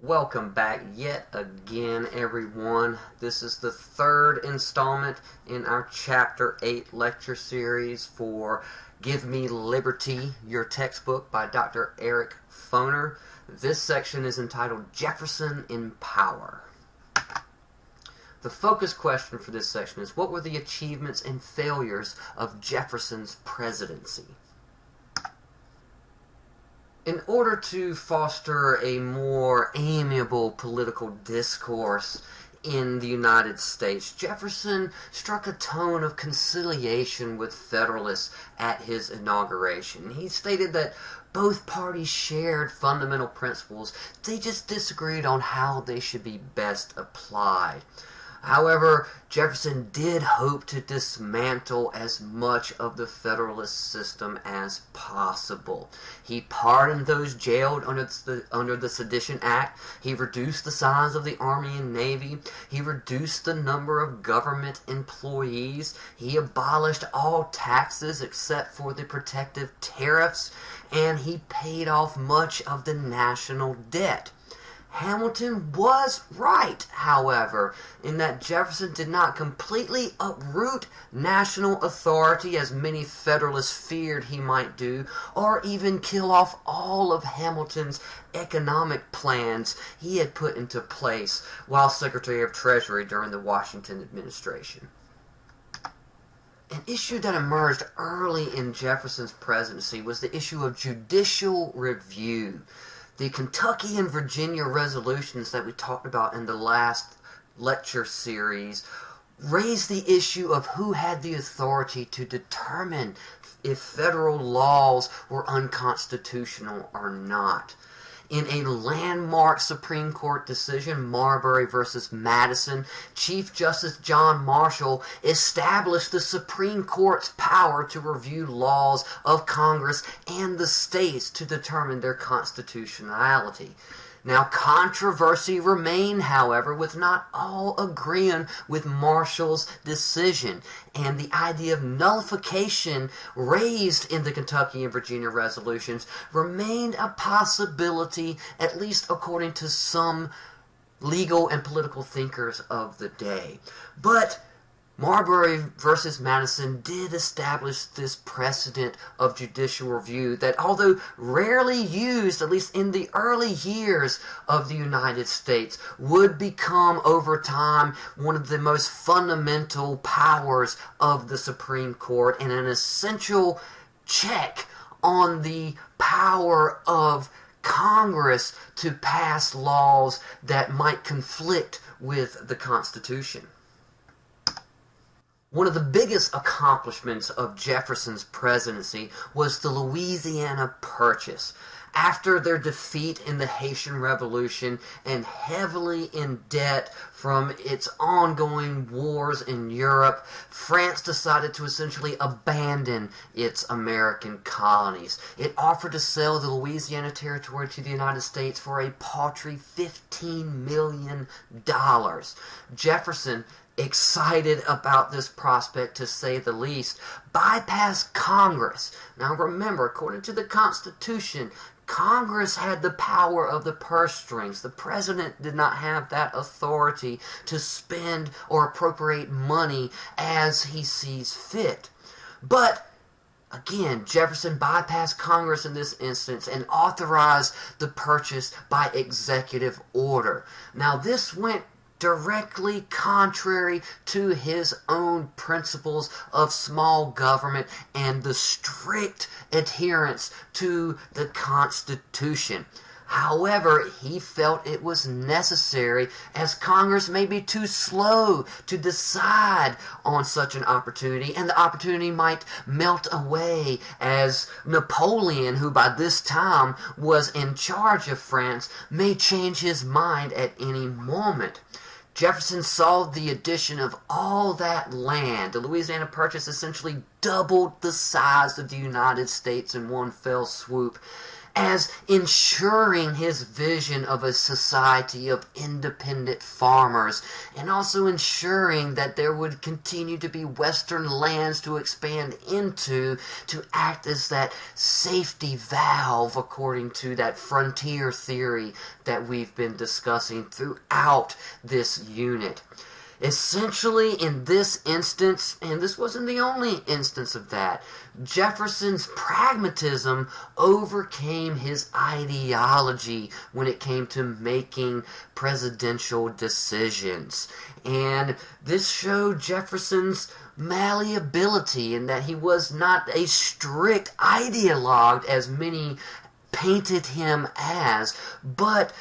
Welcome back yet again, everyone. This is the third installment in our Chapter 8 lecture series for Give Me Liberty, your textbook by Dr. Eric Foner. This section is entitled Jefferson in Power. The focus question for this section is, what were the achievements and failures of Jefferson's presidency? In order to foster a more amiable political discourse in the United States, Jefferson struck a tone of conciliation with Federalists at his inauguration. He stated that both parties shared fundamental principles, they just disagreed on how they should be best applied. However, Jefferson did hope to dismantle as much of the Federalist system as possible. He pardoned those jailed under the Sedition Act. He reduced the size of the Army and Navy. He reduced the number of government employees. He abolished all taxes except for the protective tariffs, and he paid off much of the national debt. Hamilton was right, however, in that Jefferson did not completely uproot national authority as many Federalists feared he might do, or even kill off all of Hamilton's economic plans he had put into place while Secretary of Treasury during the Washington administration. An issue that emerged early in Jefferson's presidency was the issue of judicial review. The Kentucky and Virginia resolutions that we talked about in the last lecture series raised the issue of who had the authority to determine if federal laws were unconstitutional or not. In a landmark Supreme Court decision, Barbary Wars, Madison, Chief Justice John Marshall established the Supreme Court's power to review laws of Congress and the states to determine their constitutionality. Now, controversy remained, however, with not all agreeing with Marshall's decision, and the idea of nullification raised in the Kentucky and Virginia resolutions remained a possibility, at least according to some legal and political thinkers of the day. But Barbary versus Madison did establish this precedent of judicial review that, although rarely used, at least in the early years of the United States, would become over time one of the most fundamental powers of the Supreme Court and an essential check on the power of Congress to pass laws that might conflict with the Constitution. One of the biggest accomplishments of Jefferson's presidency was the Louisiana Purchase. After their defeat in the Haitian Revolution and heavily in debt from its ongoing wars in Europe, France decided to essentially abandon its American colonies. It offered to sell the Louisiana Territory to the United States for a paltry $15 million. Jefferson, excited about this prospect to say the least, bypassed Congress. Now remember, according to the Constitution, Congress had the power of the purse strings. The president did not have that authority to spend or appropriate money as he sees fit. But again, Jefferson bypassed Congress in this instance and authorized the purchase by executive order. Now this went directly contrary to his own principles of small government and the strict adherence to the Constitution. However, he felt it was necessary, as Congress may be too slow to decide on such an opportunity, and the opportunity might melt away as Napoleon, who by this time was in charge of France, may change his mind at any moment. Jefferson saw the addition of all that land. The Louisiana Purchase essentially doubled the size of the United States in one fell swoop. as ensuring his vision of a society of independent farmers, and also ensuring that there would continue to be western lands to expand into, to act as that safety valve according to that frontier theory that we've been discussing throughout this unit. Essentially, in this instance, and this wasn't the only instance of that, Jefferson's pragmatism overcame his ideology when it came to making presidential decisions. And this showed Jefferson's malleability in that he was not a strict ideologue as many painted him as, but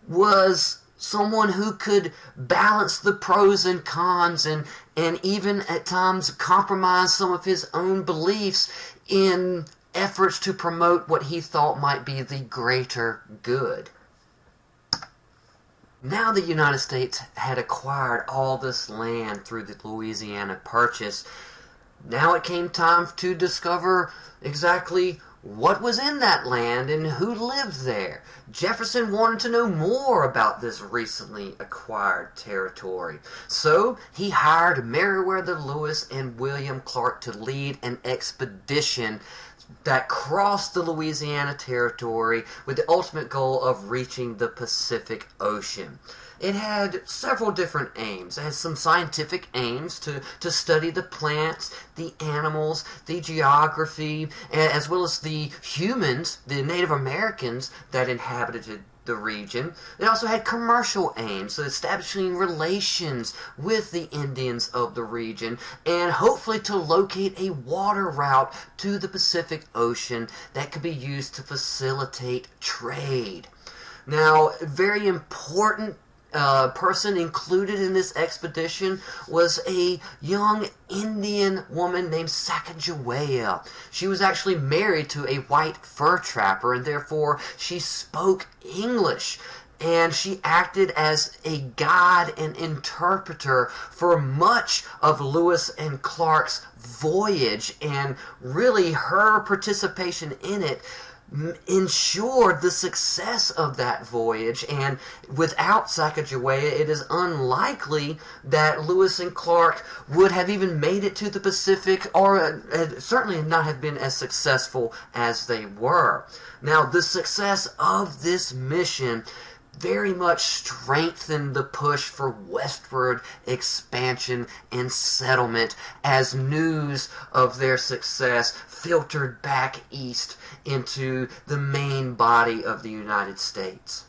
was someone who could balance the pros and cons and even at times compromise some of his own beliefs in efforts to promote what he thought might be the greater good. Now the United States had acquired all this land through the Louisiana Purchase. Now it came time to discover exactly what was in that land and who lived there. Jefferson wanted to know more about this recently acquired territory. So he hired Meriwether Lewis and William Clark to lead an expedition that crossed the Louisiana Territory with the ultimate goal of reaching the Pacific Ocean. It had several different aims. It had some scientific aims to study the plants, the animals, the geography, as well as the humans, the Native Americans that inhabited the region. It also had commercial aims, so establishing relations with the Indians of the region, and hopefully to locate a water route to the Pacific Ocean that could be used to facilitate trade. Now, very important person included in this expedition was a young Indian woman named Sacagawea. She was actually married to a white fur trapper, and therefore she spoke English. And she acted as a guide and interpreter for much of Lewis and Clark's voyage, and really her participation in it ensured the success of that voyage. And without Sacagawea, it is unlikely that Lewis and Clark would have even made it to the Pacific, or certainly not have been as successful as they were. Now, the success of this mission very much strengthened the push for westward expansion and settlement as news of their success filtered back east into the main body of the United States.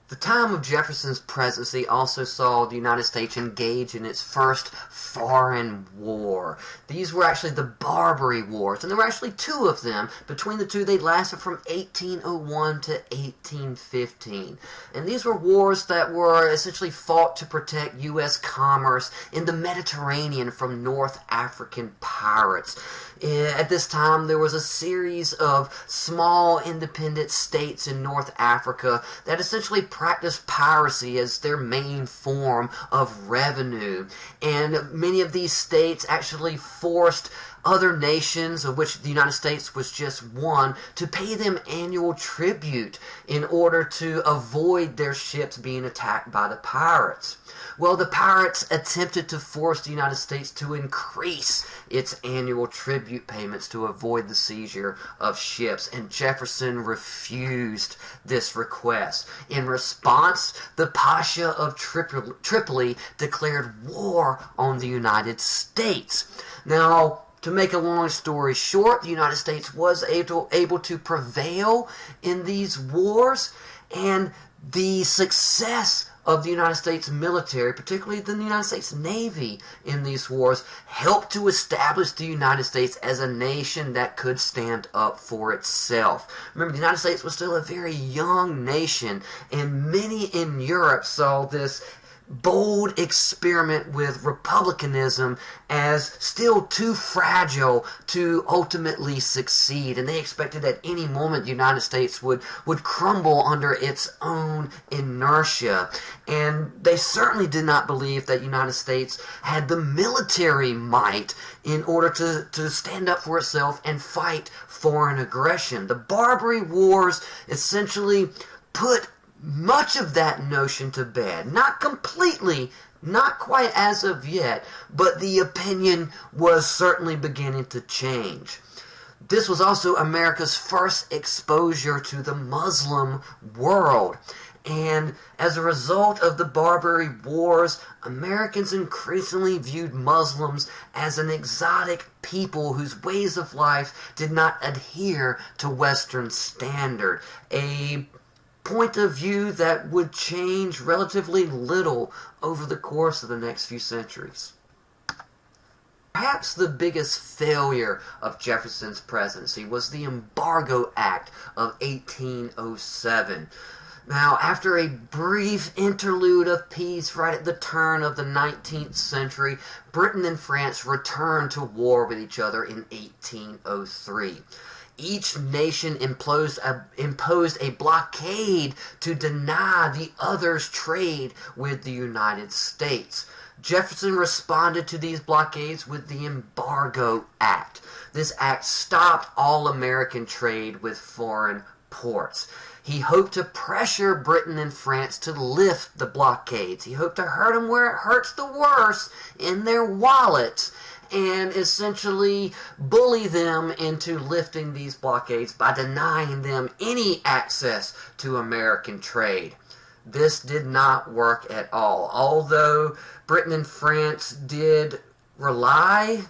The time of Jefferson's presidency also saw the United States engage in its first foreign war. These were actually the Barbary Wars, and there were actually two of them. Between the two, they lasted from 1801 to 1815. And these were wars that were essentially fought to protect U.S. commerce in the Mediterranean from North African pirates. At this time, there was a series of small independent states in North Africa that essentially practiced piracy as their main form of revenue. And many of these states actually forced other nations, of which the United States was just one, to pay them annual tribute in order to avoid their ships being attacked by the pirates. Well, the pirates attempted to force the United States to increase its annual tribute payments to avoid the seizure of ships, and Jefferson refused this request. In response, the Pasha of Tripoli declared war on the United States. Now, to make a long story short, the United States was able to prevail in these wars, and the success of the United States military, particularly the United States Navy in these wars, helped to establish the United States as a nation that could stand up for itself. Remember, the United States was still a very young nation, and many in Europe saw this bold experiment with republicanism as still too fragile to ultimately succeed, and they expected at any moment the United States would crumble under its own inertia. And they certainly did not believe that the United States had the military might in order to stand up for itself and fight foreign aggression. The Barbary Wars essentially put much of that notion to bed. Not completely, not quite as of yet, but the opinion was certainly beginning to change. This was also America's first exposure to the Muslim world. And as a result of the Barbary Wars, Americans increasingly viewed Muslims as an exotic people whose ways of life did not adhere to Western standard. A point of view that would change relatively little over the course of the next few centuries. Perhaps the biggest failure of Jefferson's presidency was the Embargo Act of 1807. Now, after a brief interlude of peace right at the turn of the 19th century, Britain and France returned to war with each other in 1803. Each nation imposed a blockade to deny the other's trade with the United States. Jefferson responded to these blockades with the Embargo Act. This act stopped all American trade with foreign ports. He hoped to pressure Britain and France to lift the blockades. He hoped to hurt them where it hurts the worst, in their wallets, and essentially bully them into lifting these blockades by denying them any access to American trade. This did not work at all. Although Britain and France did rely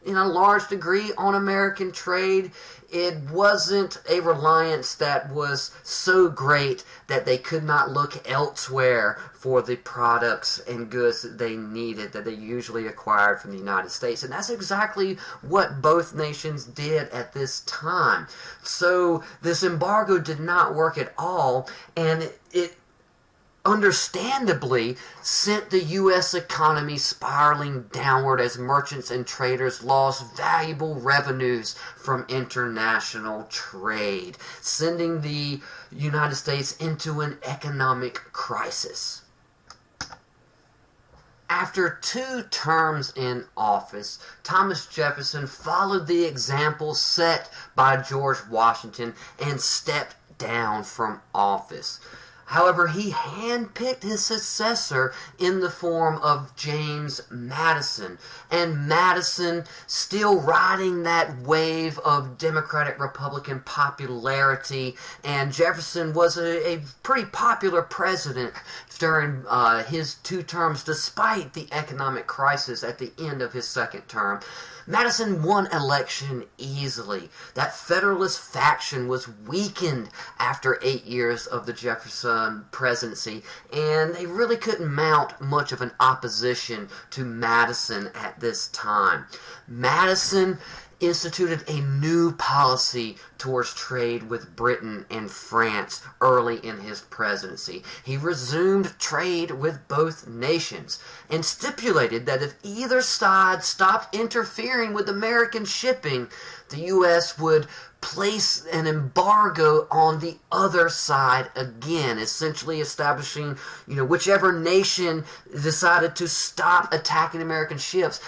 in a large degree on American trade, it wasn't a reliance that was so great that they could not look elsewhere for the products and goods that they needed, that they usually acquired from the United States. And that's exactly what both nations did at this time. So this embargo did not work at all, and it understandably sent the U.S. economy spiraling downward as merchants and traders lost valuable revenues from international trade, sending the United States into an economic crisis. After 2 terms in office, Thomas Jefferson followed the example set by George Washington and stepped down from office. However, he handpicked his successor in the form of James Madison, and Madison, still riding that wave of Democratic-Republican popularity, and Jefferson was a pretty popular president during his 2 terms, despite the economic crisis at the end of his 2nd term. Madison won election easily. That Federalist faction was weakened after 8 years of the Jefferson presidency, and they really couldn't mount much of an opposition to Madison at this time. Madison instituted a new policy towards trade with Britain and France early in his presidency. He resumed trade with both nations and stipulated that if either side stopped interfering with American shipping, the U.S. would place an embargo on the other side again, essentially establishing, whichever nation decided to stop attacking American ships,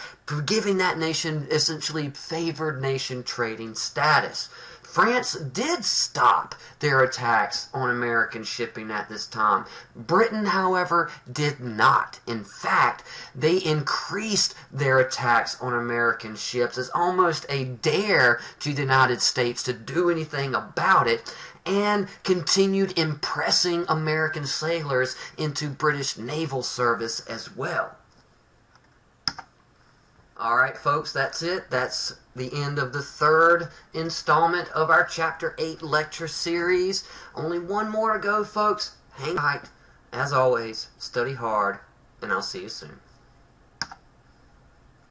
giving that nation essentially favored nation trading status. France did stop their attacks on American shipping at this time. Britain, however, did not. In fact, they increased their attacks on American ships as almost a dare to the United States to do anything about it, and continued impressing American sailors into British naval service as well. Alright folks, that's it. That's the end of the 3rd installment of our Chapter 8 lecture series. Only one more to go, folks. Hang tight. As always, study hard, and I'll see you soon.